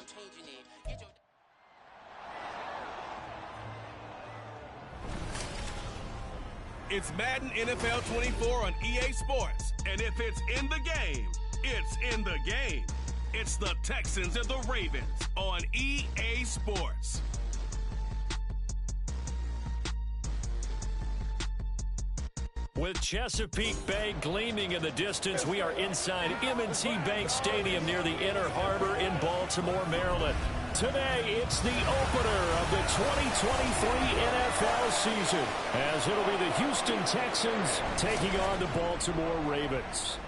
changing it. Get your... It's Madden NFL 24 on EA Sports. And if it's in the game, it's in the game. It's the Texans and the Ravens on EA Sports. With Chesapeake Bay gleaming in the distance, we are inside M&T Bank Stadium near the Inner Harbor in Baltimore, Maryland. Today, it's the opener of the 2023 NFL season, as it'll be the Houston Texans taking on the Baltimore Ravens.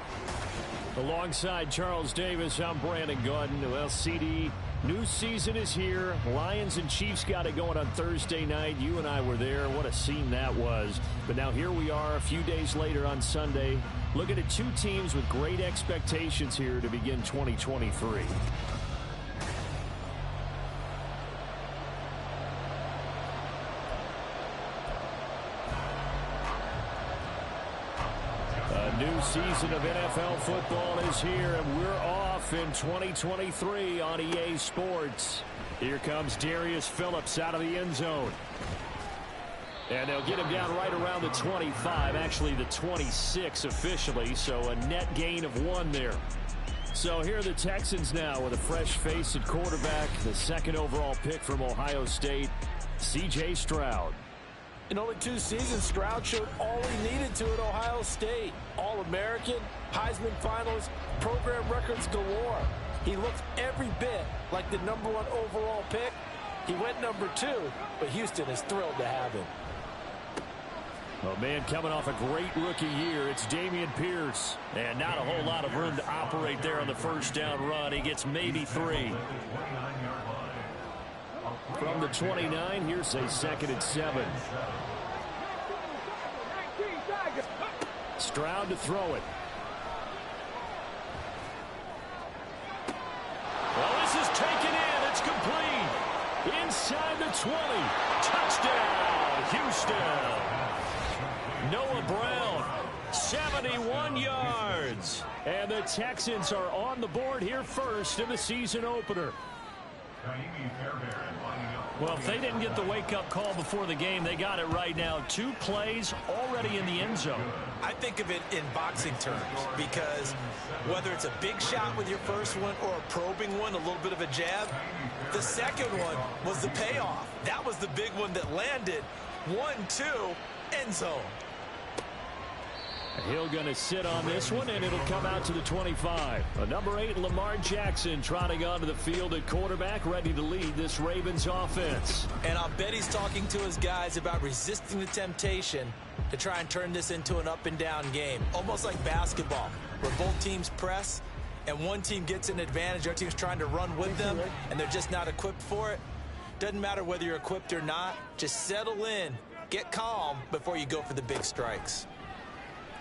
Alongside Charles Davis, I'm Brandon Gordon. Well, CD, new season is here. Lions and Chiefs got it going on Thursday night. You and I were there. What a scene that was. But now here we are a few days later on Sunday, looking at two teams with great expectations here to begin 2023. New season of NFL football is here, and we're off in 2023 on EA Sports. Here comes Darius Phillips out of the end zone. And they'll get him down right around the 25, actually the 26 officially, so a net gain of 1 there. So here are the Texans now with a fresh face at quarterback, the second overall pick from Ohio State, C.J. Stroud. In only 2 seasons, Stroud showed all he needed to at Ohio State. All-American, Heisman finalist, program records galore. He looks every bit like the #1 overall pick. He went #2, but Houston is thrilled to have him. Oh, man, coming off a great rookie year, it's Dameon Pierce. And not a whole lot of room to operate there on the first down run. He gets maybe 3. From the 29, here's a 2nd and 7. Stroud to throw it. Well, this is taken in. It's complete. Inside the 20. Touchdown, Houston. Noah Brown, 71 yards. And the Texans are on the board here first in the season opener. Well, if they didn't get the wake-up call before the game, they got it right now. 2 plays already in the end zone. I think of it in boxing terms because whether it's a big shot with your first one or a probing one, a little bit of a jab, the second one was the payoff. That was the big one that landed. 1-2, end zone. Hill going to sit on this one, and it'll come out to the 25. Number 8, Lamar Jackson, trotting onto the field at quarterback, ready to lead this Ravens offense. And I'll bet he's talking to his guys about resisting the temptation to try and turn this into an up-and-down game, almost like basketball, where both teams press, and one team gets an advantage, our team's trying to run with them, and they're just not equipped for it. Doesn't matter whether you're equipped or not. Just settle in, get calm before you go for the big strikes.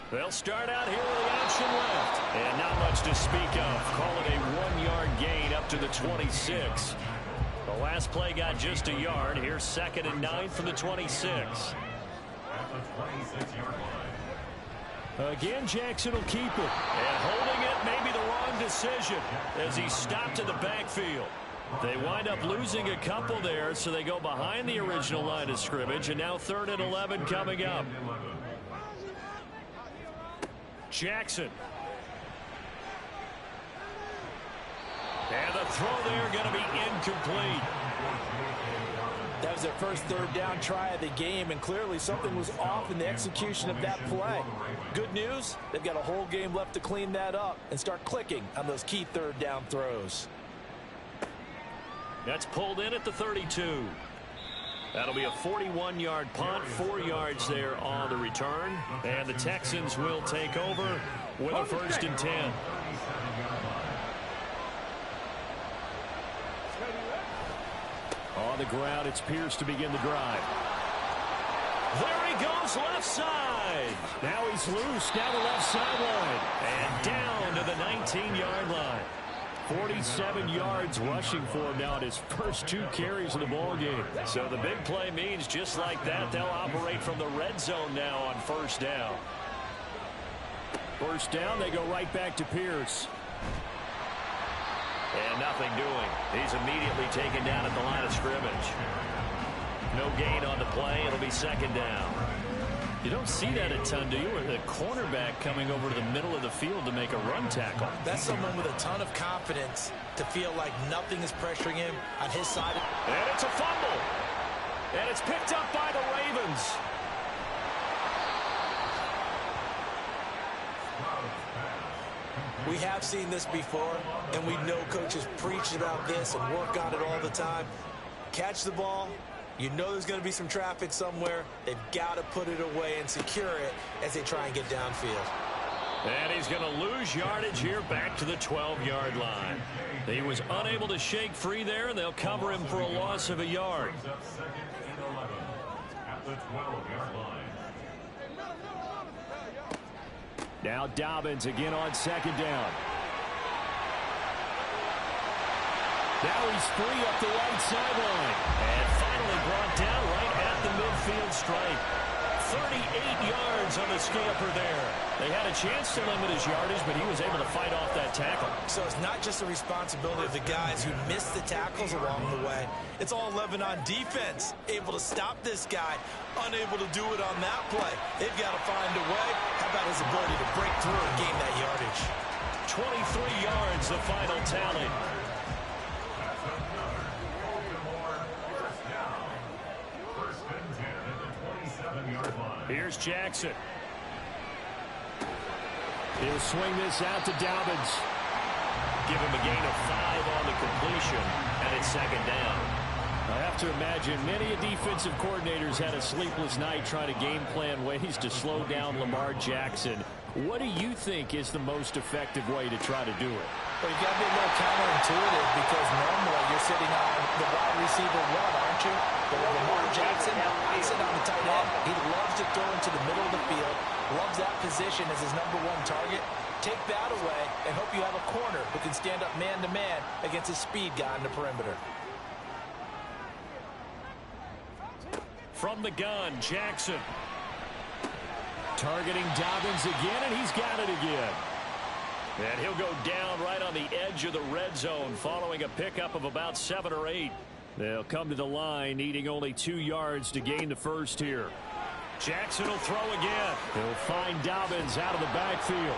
They'll start out here with the option left. And not much to speak of. Call it a 1-yard gain up to the 26. The last play got just a yard. Here's 2nd and 9 from the 26. Again, Jackson will keep it. And holding it may be the wrong decision as he stopped in the backfield. They wind up losing a couple there, so they go behind the original line of scrimmage. And now 3rd and 11 coming up. Jackson. And the throw there going to be incomplete. That was their first 3rd down try of the game, and clearly something was off in the execution of that play. Good news, they've got a whole game left to clean that up and start clicking on those key 3rd down throws. That's pulled in at the 32. That'll be a 41-yard punt, 4 yards there on the return. And the Texans will take over with a 1st and 10. On the ground, it's Pierce to begin the drive. There he goes, left side. Now he's loose down the left sideline. And down to the 19-yard line. 47 yards rushing for him now in his first 2 carries of the ballgame. So the big play means just like that, they'll operate from the red zone now on 1st down. 1st down, they go right back to Pierce. And nothing doing. He's immediately taken down at the line of scrimmage. No gain on the play. It'll be second down. You don't see that a ton, do you? Or the cornerback coming over to the middle of the field to make a run tackle. That's someone with a ton of confidence to feel like nothing is pressuring him on his side. And it's a fumble. And it's picked up by the Ravens. We have seen this before, and we know coaches preach about this and work on it all the time. Catch the ball. You know there's going to be some traffic somewhere. They've got to put it away and secure it as they try and get downfield. And he's going to lose yardage here back to the 12-yard line. He was unable to shake free there, and they'll cover him for a loss of a yard. Now Dobbins again on second down. Now he's free up the right sideline. And finally brought down right at the midfield stripe. 38 yards on the scamper there. They had a chance to limit his yardage, but he was able to fight off that tackle. So it's not just the responsibility of the guys who missed the tackles along the way. It's all 11 on defense. Able to stop this guy. Unable to do it on that play. They've got to find a way. How about his ability to break through and gain that yardage? 23 yards, the final tally. Here's Jackson. He'll swing this out to Dobbins. Give him a gain of 5 on the completion, and it's second down. I have to imagine many defensive coordinators had a sleepless night trying to game plan ways to slow down Lamar Jackson. What do you think is the most effective way to try to do it? Well, you've got to be a little counterintuitive because normally you're sitting on the wide receiver one, aren't you? But with Lamar Jackson, I sit on the tight end. He loves to throw into the middle of the field, loves that position as his #1 target. Take that away and hope you have a corner who can stand up man-to-man against a speed guy on the perimeter. From the gun, Jackson. Targeting Dobbins again, and he's got it again. And he'll go down right on the edge of the red zone following a pickup of about 7 or 8. They'll come to the line needing only 2 yards to gain the first here. Jackson will throw again. He'll find Dobbins out of the backfield.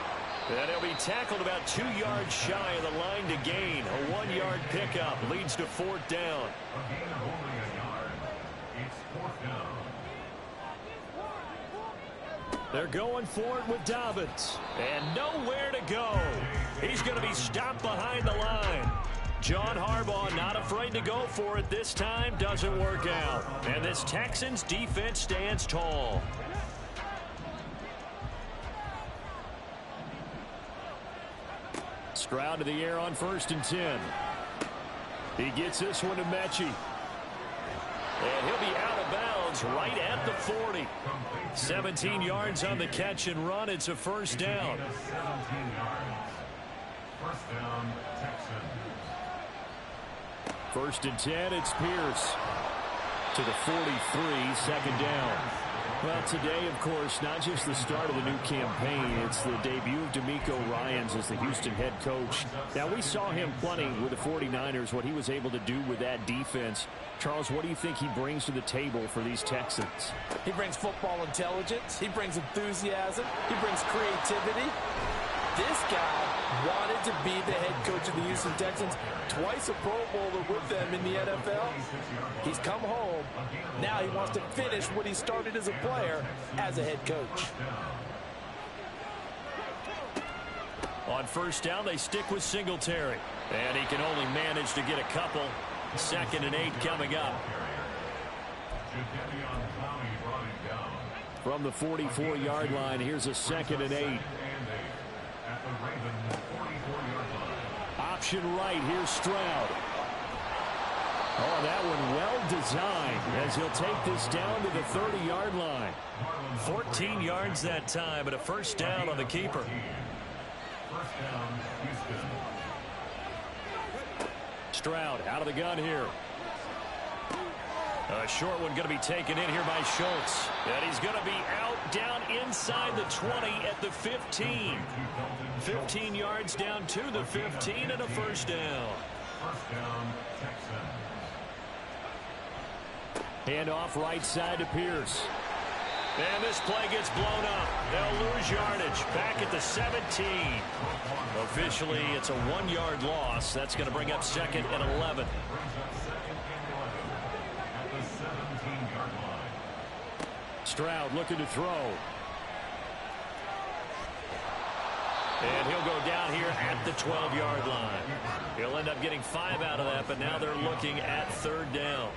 And he'll be tackled about 2 yards shy of the line to gain. A 1-yard pickup leads to 4th down. They're going for it with Dobbins. And nowhere to go. He's going to be stopped behind the line. John Harbaugh not afraid to go for it this time. Doesn't work out. And this Texans defense stands tall. Stroud to the air on 1st and 10. He gets this one to Mechie. And he'll be out of bounds right at the 40. 17 yards on the catch and run. It's a 1st down. First down, Texans. 1st and 10, it's Pierce. To the 43, 2nd down. Well, today, of course, not just the start of the new campaign, it's the debut of DeMeco Ryans as the Houston head coach. Now, we saw him plenty with the 49ers, what he was able to do with that defense. Charles, what do you think he brings to the table for these Texans? He brings football intelligence. He brings enthusiasm. He brings creativity. This guy wanted to be the head coach of the Houston Texans, twice a Pro Bowler with them in the NFL. He's come home. Now he wants to finish what he started as a player as a head coach. On 1st down, they stick with Singletary. And he can only manage to get a couple. 2nd and 8 coming up. From the 44-yard line, here's a 2nd and 8. Option right, here's Stroud. Oh, that one well designed as he'll take this down to the 30-yard line. 14 yards that time, but a 1st down on the keeper. Stroud out of the gun here. A short one going to be taken in here by Schultz. And he's going to be out down inside the 20 at the 15. 15 yards down to the 15 and a first down. First down, Texans. Hand off right side to Pierce. And this play gets blown up. They'll lose yardage. Back at the 17. Officially, it's a 1-yard loss. That's going to bring up second and 11. Stroud looking to throw. And he'll go down here at the 12-yard line. He'll end up getting 5 out of that, but now they're looking at third down.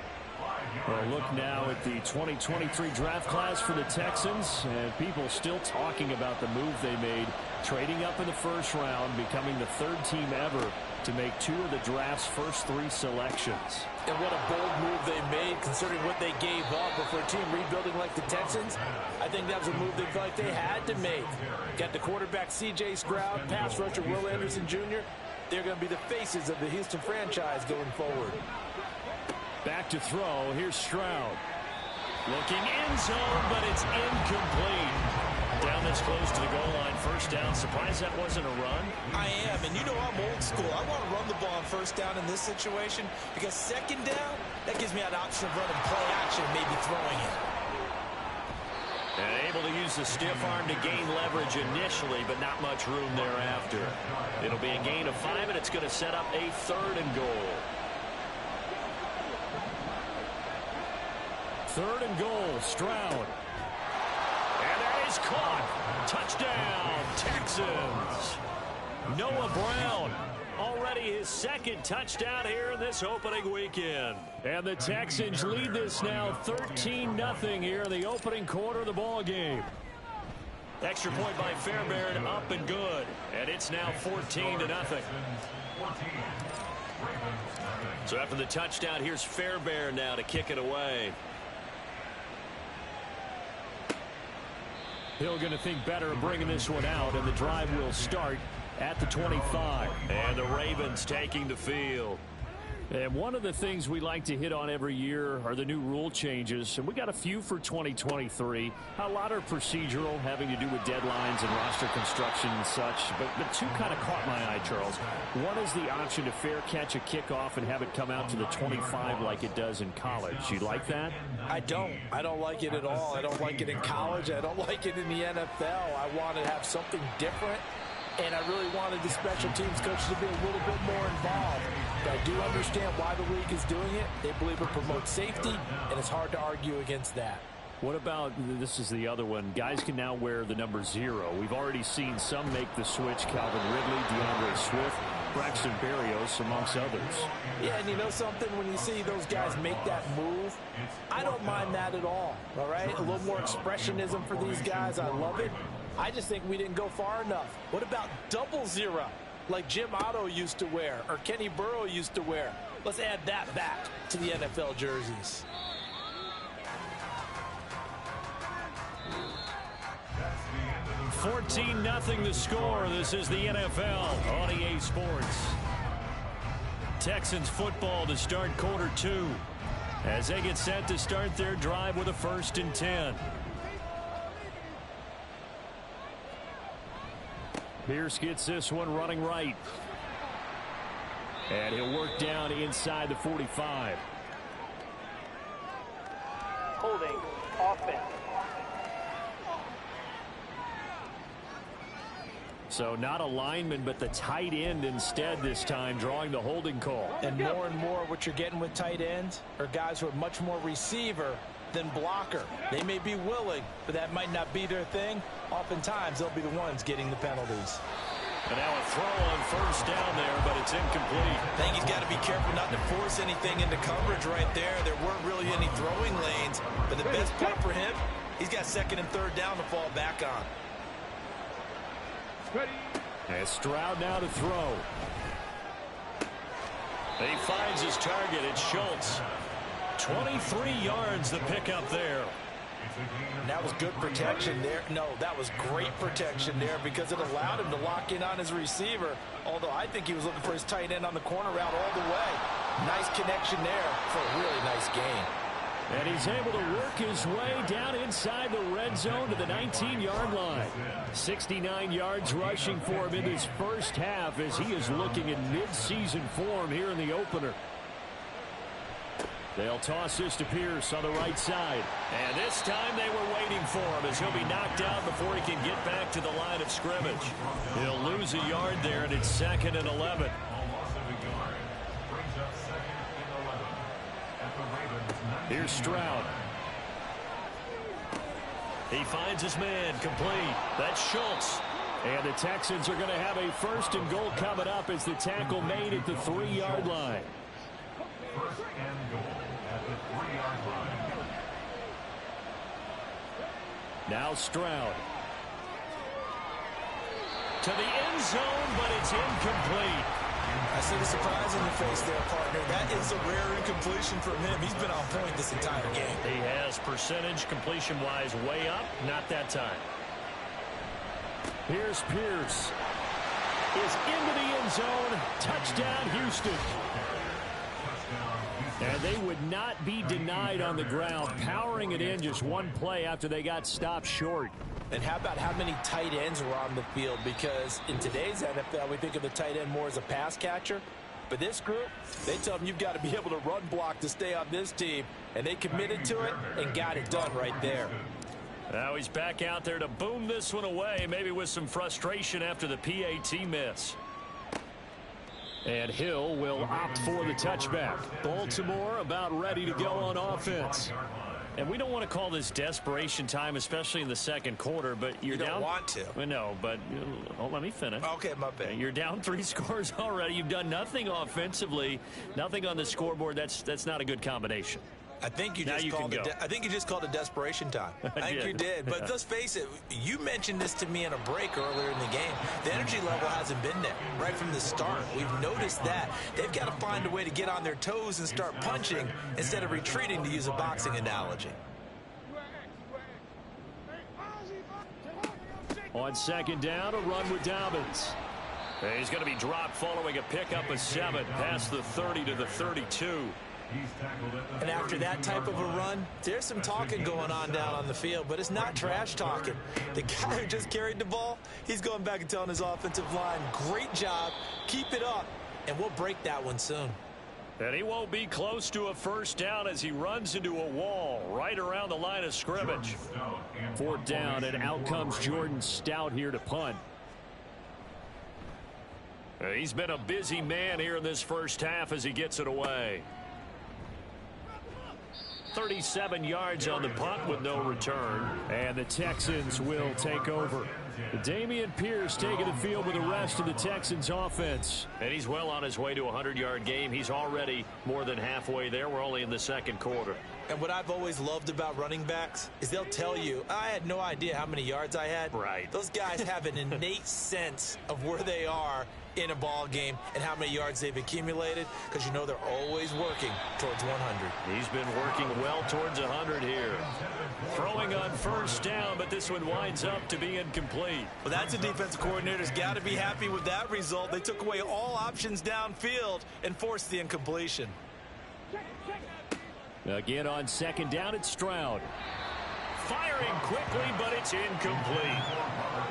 Well, look now at the 2023 draft class for the Texans, and people still talking about the move they made, trading up in the first round, becoming the 3rd team ever to make 2 of the draft's first 3 selections. And what a bold move they made, considering what they gave up. But for a team rebuilding like the Texans, I think that was a move they felt like they had to make. Got the quarterback C.J. Stroud, pass rusher Will Anderson Jr. They're going to be the faces of the Houston franchise going forward. Back to throw. Here's Stroud. Looking end zone, but it's incomplete. Down this close to the goal line. First down. Surprised that wasn't a run? I am, and you know I'm old school. I want to run the ball on first down in this situation because second down, that gives me an option of running play action, maybe throwing it. And able to use the stiff arm to gain leverage initially, but not much room thereafter. It'll be a gain of 5, and it's going to set up a 3rd and goal. 3rd and goal, Stroud. And that is caught. Touchdown, Texans. Noah Brown, already his 2nd touchdown here in this opening weekend. And the Texans lead this now 13-0 here in the opening quarter of the ball game. Extra point by Fairbairn, up and good. And it's now 14-0. So after the touchdown, here's Fairbairn now to kick it away. Hill going to think better of bringing this one out, and the drive will start at the 25. And the Ravens taking the field. And one of the things we like to hit on every year are the new rule changes, and we got a few for 2023. A lot are procedural, having to do with deadlines and roster construction and such, but 2 kind of caught my eye, Charles. One is the option to fair catch a kickoff and have it come out to the 25 like it does in college. You like that? I don't like it at all. I don't like it in college. I don't like it in the NFL. I want to have something different, and I really wanted the special teams coaches to be a little bit more involved. But I do understand why the league is doing it. They believe it promotes safety, and it's hard to argue against that. What about, this is the other one, guys can now wear the number 0. We've already seen some make the switch, Calvin Ridley, DeAndre Swift, Braxton Berrios, amongst others. Yeah, and you know something? When you see those guys make that move, I don't mind that at all right? A little more expressionism for these guys. I love it. I just think we didn't go far enough. What about double 0? Like Jim Otto used to wear or Kenny Burrow used to wear. Let's add that back to the NFL jerseys. That's 14-0 the score. This is the NFL on EA Sports. Texans football to start quarter 2 as they get set to start their drive with a 1st and 10. Pierce gets this one running right. And he'll work down inside the 45. Holding offense. So not a lineman, but the tight end instead this time, drawing the holding call. And more what you're getting with tight ends are guys who are much more receiver than blocker. They may be willing, but that might not be their thing. Oftentimes, they'll be the ones getting the penalties. And now a throw on 1st down there, but it's incomplete. I think he's got to be careful not to force anything into coverage right there. There weren't really any throwing lanes, but the best part for him, he's got 2nd and 3rd down to fall back on. And Stroud now to throw. He finds his target. It's Schultz. 23 yards the pickup there. And that was good protection there. No, that was great protection there because it allowed him to lock in on his receiver. Although I think he was looking for his tight end on the corner route all the way. Nice connection there for a really nice gain. And he's able to work his way down inside the red zone to the 19-yard line. 69 yards rushing for him in this first half as he is looking in mid-season form here in the opener. They'll toss this to Pierce on the right side. And this time they were waiting for him as he'll be knocked out before he can get back to the line of scrimmage. He'll lose a yard there, and it's 2nd and 11. Here's Stroud. He finds his man complete. That's Schultz. And the Texans are going to have a 1st and goal coming up as the tackle made at the 3-yard line. 1st and goal at the 3-yard line. Now Stroud. To the end zone, but it's incomplete. I see the surprise in your face there, partner. That is a rare incompletion from him. He's been on point this entire game. He has percentage completion-wise way up. Not that time. Here's Pierce. Is into the end zone. Touchdown, Houston. And they would not be denied on the ground, powering it in just one play after they got stopped short. And how about how many tight ends were on the field? Because in today's NFL, we think of the tight end more as a pass catcher. But this group, they tell them you've got to be able to run block to stay on this team. And they committed to it and got it done right there. Now he's back out there to boom this one away, maybe with some frustration after the PAT miss. And Hill will opt for the touchback. Baltimore about ready to go on offense. And we don't want to call this desperation time, especially in the second quarter, but you're down. You don't want to. No, but let me finish. Okay, my bad. You're down 3 scores already. You've done nothing offensively, nothing on the scoreboard. That's not a good combination. I think you just called it desperation time. I think you did. But let's face it, you mentioned this to me in a break earlier in the game. The energy level hasn't been there right from the start. We've noticed that. They've got to find a way to get on their toes and start punching instead of retreating, to use a boxing analogy. On 2nd down, a run with Dobbins. And he's going to be dropped following a pickup of 7 past the 30 to the 32. And after that type of a run, there's some talking going on down on the field, but it's not trash talking. The guy who just carried the ball, he's going back and telling his offensive line, great job, keep it up, and we'll break that one soon. And he won't be close to a 1st down as he runs into a wall right around the line of scrimmage. 4th down, and out comes Jordan Stout here to punt. He's been a busy man here in this first half as he gets it away. 37 yards on the punt with no return. And the Texans will take over. Dameon Pierce taking the field with the rest of the Texans offense. And he's well on his way to a 100-yard game. He's already more than halfway there. We're only in the second quarter. And what I've always loved about running backs is they'll tell you, I had no idea how many yards I had. Right. Those guys have an innate sense of where they are in a ball game and how many yards they've accumulated, because you know they're always working towards 100. He's been working well towards 100 here. Throwing on 1st down, but this one winds up to be incomplete. Well, that's a defensive coordinator's got to be happy with that result. They took away all options downfield and forced the incompletion. Again on 2nd down, it's Stroud. Firing quickly, but it's incomplete.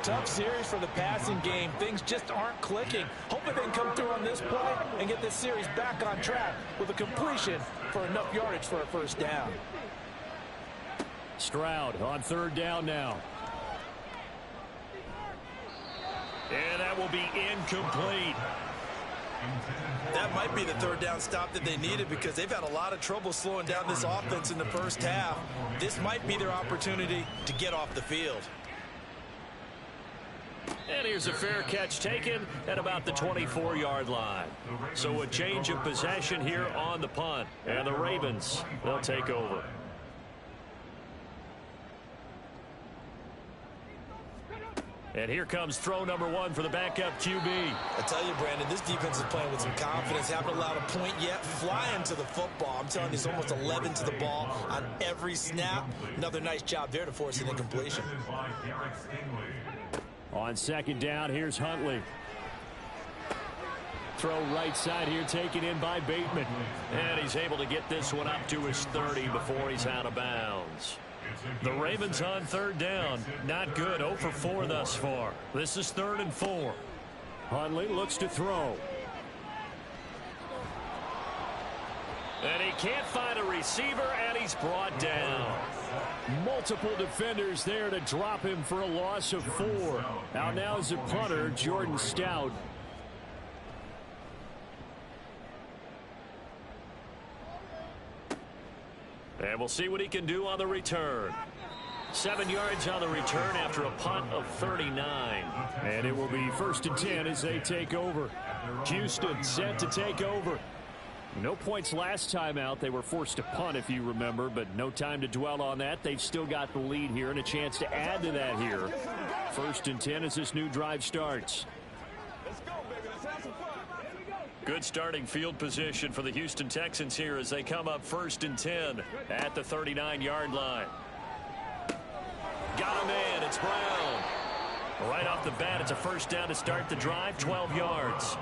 Tough series for the passing game. Things just aren't clicking. Hoping they can come through on this play and get this series back on track with a completion for enough yardage for a 1st down. Stroud on 3rd down now. And that will be incomplete. That might be the 3rd down stop that they needed, because they've had a lot of trouble slowing down this offense in the first half. This might be their opportunity to get off the field. And here's a fair catch taken at about the 24-yard line. So a change of possession here on the punt. And the Ravens, they'll take over. And here comes throw number 1 for the backup QB. I tell you, Brandon, this defense is playing with some confidence. Haven't allowed a point yet. Flying to the football. I'm telling you, it's almost 11 to the ball on every snap. Another nice job there to force an incompletion. On 2nd down, here's Huntley. throw right side here, taken in by Bateman. And he's able to get this one up to his 30 before he's out of bounds. The Ravens on third down. Not good. 0 for 4 thus far. This is 3rd and 4. Huntley looks to throw. And he can't find a receiver, and he's brought down. Multiple defenders there to drop him for a loss of 4. Now is the punter, Jordan Stout. And we'll see what he can do on the return. 7 yards on the return after a punt of 39. And it will be 1st and 10 as they take over. Houston set to take over. No points last time out. They were forced to punt, if you remember, but no time to dwell on that. They've still got the lead here and a chance to add to that here. 1st and 10 as this new drive starts. Let's go, baby. Let's have some fun. Good starting field position for the Houston Texans here as they come up 1st and 10 at the 39-yard line. Got him in. It's Brown. Right off the bat, it's a 1st down to start the drive, 12 yards.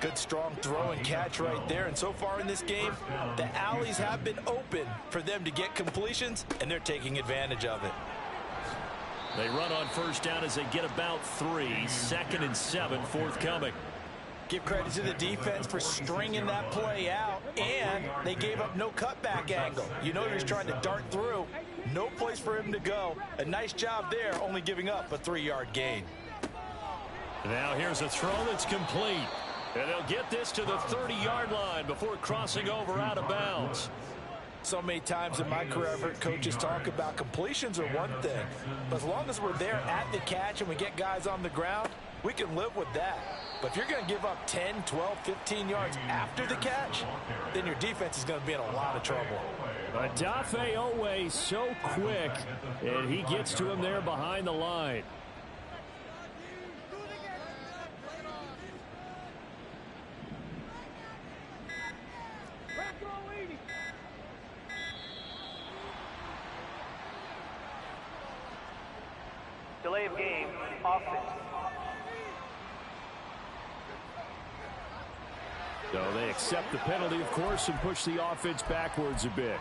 Good strong throw and catch right there. And so far in this game, the alleys have been open for them to get completions, and they're taking advantage of it. They run on 1st down as they get about 3. 2nd and 7 forthcoming. Give credit to the defense for stringing that play out, and they gave up no cutback angle. You know he was trying to dart through. No place for him to go. A nice job there, only giving up a 3-yard gain. Now here's a throw that's complete. And they'll get this to the 30-yard line before crossing over out of bounds. So many times in my career, I've heard coaches talk about completions are one thing. But as long as we're there at the catch and we get guys on the ground, we can live with that. But if you're going to give up 10, 12, 15 yards after the catch, then your defense is going to be in a lot of trouble. Adafe Owe so quick, and he gets to him there behind the line. Delay of game, offense. So they accept the penalty, of course, and push the offense backwards a bit.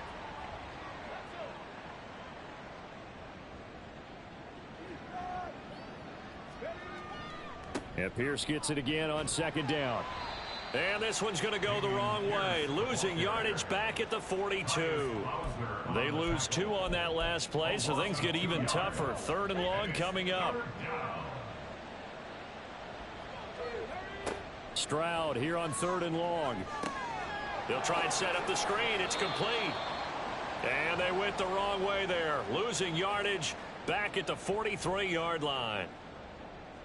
And Pierce gets it again on 2nd down. And this one's going to go the wrong way. Losing yardage back at the 42. They lose 2 on that last play, so things get even tougher. 3rd and long coming up. Stroud here on 3rd and long. They'll try and set up the screen. It's complete. And they went the wrong way there. Losing yardage back at the 43-yard line.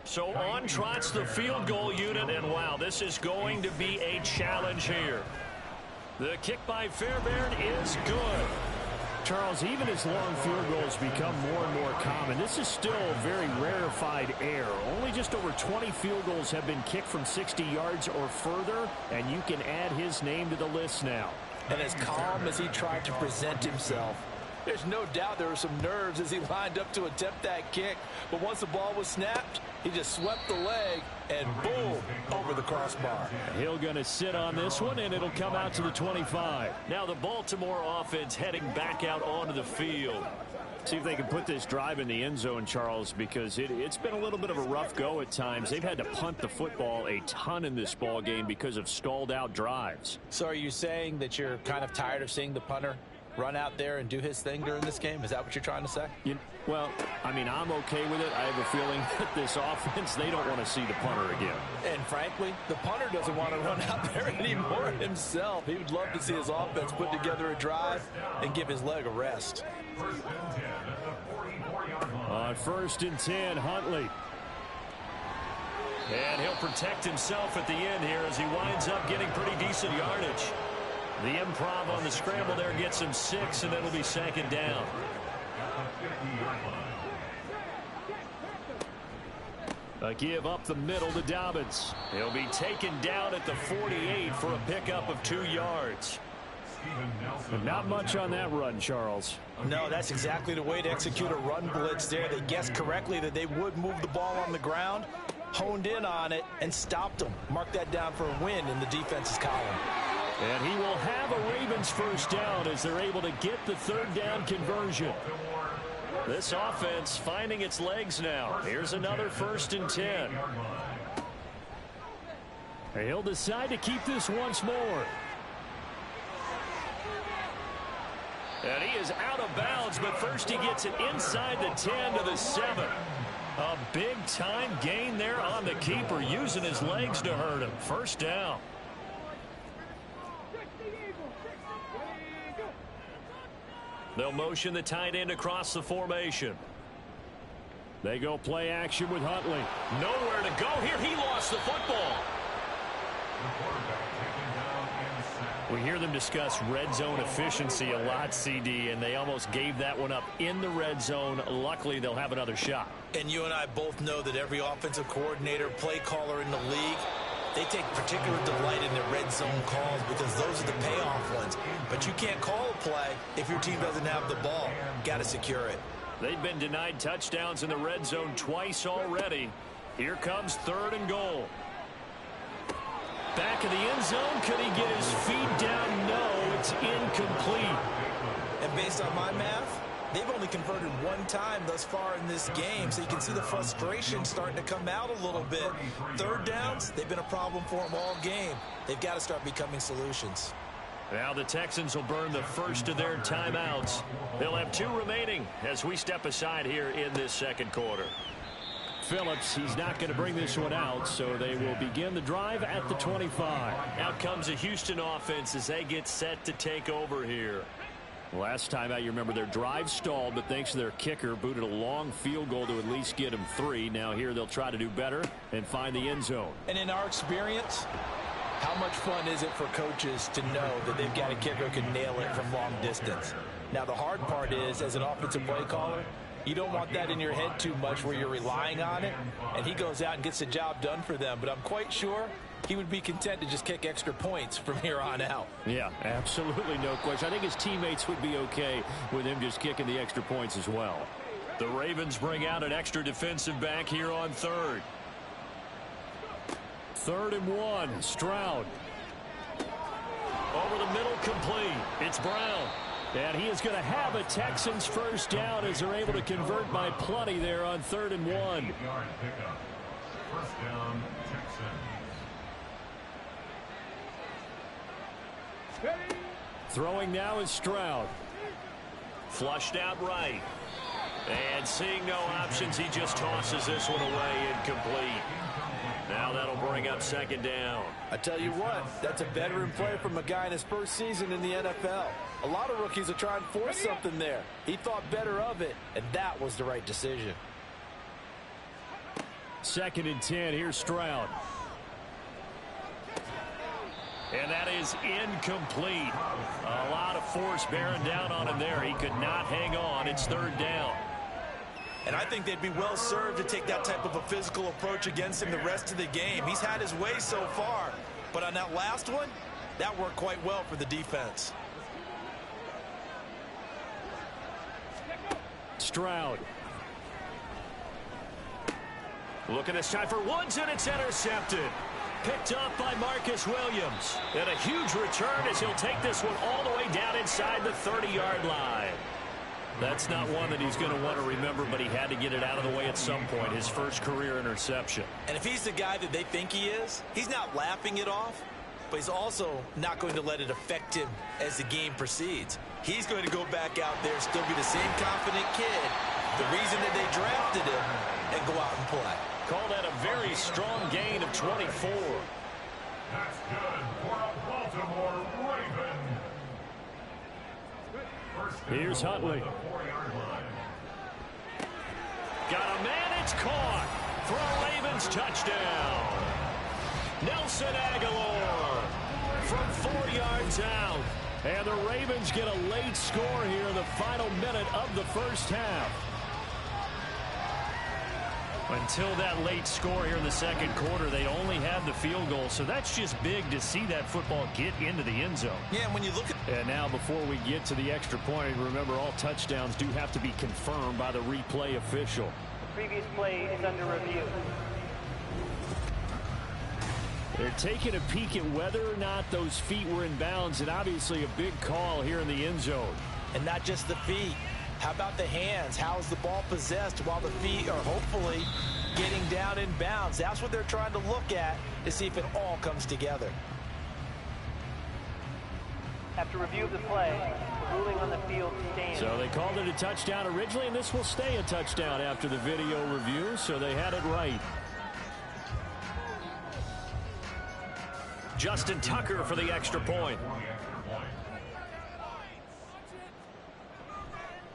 So on trots the field goal unit, and wow, this is going to be a challenge here. The kick by Fairbairn is good. Charles, even as long field goals become more and more common, this is still a very rarefied air. Only just over 20 field goals have been kicked from 60 yards or further, and you can add his name to the list now. And as calm as he tried to present himself, there's no doubt there were some nerves as he lined up to attempt that kick. But once the ball was snapped, he just swept the leg and boom, over the crossbar. He'll going to sit on this one, and it'll come out to the 25. Now the Baltimore offense heading back out onto the field. See if they can put this drive in the end zone, Charles, because it's been a little bit of a rough go at times. They've had to punt the football a ton in this ball game because of stalled out drives. So are you saying that you're kind of tired of seeing the punter run out there and do his thing during this game? Is that what you're trying to say? Well, I mean, I'm okay with it. I have a feeling that this offense, they don't want to see the punter again. And frankly, the punter doesn't want to run out there anymore himself. He would love to see his offense put together a drive and give his leg a rest. On 1st and 10, Huntley. And he'll protect himself at the end here as he winds up getting pretty decent yardage. The improv on the scramble there gets him 6, and it'll be 2nd down. A give up the middle to Dobbins. He'll be taken down at the 48 for a pickup of 2 yards. But not much on that run, Charles. No, that's exactly the way to execute a run blitz there. They guessed correctly that they would move the ball on the ground. honed in on it and stopped them. Mark that down for a win in the defense's column. And he will have a Ravens first down as they're able to get the third down conversion. This offense finding its legs now. Here's another 1st and 10. He'll decide to keep this once more. And he is out of bounds, but first he gets it inside the 10 to the 7. A big-time gain there on the keeper, using his legs to hurt him. First down. They'll motion the tight end across the formation. They go play action with Huntley. Nowhere to go here. He lost the football. We hear them discuss red zone efficiency a lot, CD, and they almost gave that one up in the red zone. Luckily, they'll have another shot. And you and I both know that every offensive coordinator, play caller in the league, they take particular delight in their red zone calls because those are the payoff ones. But you can't call a play if your team doesn't have the ball. Got to secure it. They've been denied touchdowns in the red zone twice already. Here comes 3rd and goal. Back of the end zone. Could he get his feet down? No, it's incomplete. And based on my math, they've only converted one time thus far in this game, so you can see the frustration starting to come out a little bit. 3rd downs, they've been a problem for them all game. They've got to start becoming solutions. Now the Texans will burn the first of their timeouts. They'll have 2 remaining as we step aside here in this second quarter. Phillips, he's not going to bring this one out, so they will begin the drive at the 25. Out comes a Houston offense as they get set to take over here. Last time out, you remember their drive stalled, but thanks to their kicker, booted a long field goal to at least get them 3. Now here they'll try to do better and find the end zone. And in our experience, how much fun is it for coaches to know that they've got a kicker who can nail it from long distance? Now the hard part is, as an offensive play caller, you don't want that in your head too much where you're relying on it, and he goes out and gets the job done for them. But I'm quite sure he would be content to just kick extra points from here on out. Yeah, absolutely no question. I think his teammates would be okay with him just kicking the extra points as well. The Ravens bring out an extra defensive back here on 3rd. 3rd and 1, Stroud. Over the middle, complete. It's Brown. And he is going to have a Texans first down as they're able to convert by plenty there on 3rd and 1. First down, Texans. Throwing now is Stroud. Flushed out right. And seeing no options, he just tosses this one away incomplete. Now that'll bring up 2nd down. I tell you what, that's a veteran play from a guy in his first season in the NFL. A lot of rookies are trying to force something there. He thought better of it, and that was the right decision. 2nd and 10. Here's Stroud. And that is incomplete. A lot of force bearing down on him there. He could not hang on. It's 3rd down. And I think they'd be well served to take that type of a physical approach against him the rest of the game. He's had his way so far, but on that last one, that worked quite well for the defense. Stroud. Looking this time for Woods, and it's intercepted. Picked up by Marcus Williams. And a huge return as he'll take this one all the way down inside the 30-yard line. That's not one that he's going to want to remember, but he had to get it out of the way at some point. His first career interception. And if he's the guy that they think he is, he's not laughing it off, but he's also not going to let it affect him as the game proceeds. He's going to go back out there, still be the same confident kid, the reason that they drafted him, and go out and play. Call that a very strong gain of 24. That's good for a Baltimore Raven. Here's Huntley. Got a man, it's caught for a Ravens touchdown. Nelson Aguilar from 4 yards out. And the Ravens get a late score here in the final minute of the first half. Until that late score here in the second quarter, they only have the field goal. So that's just big to see that football get into the end zone. Yeah, when you look at... And now before we get to the extra point, remember all touchdowns do have to be confirmed by the replay official. The previous play is under review. They're taking a peek at whether or not those feet were in bounds, and obviously a big call here in the end zone. And not just the feet. How about the hands? How is the ball possessed while the feet are hopefully getting down in bounds? That's what they're trying to look at to see if it all comes together. After review of the play, the ruling on the field stands. So they called it a touchdown originally, and this will stay a touchdown after the video review, so they had it right. Justin Tucker for the extra point.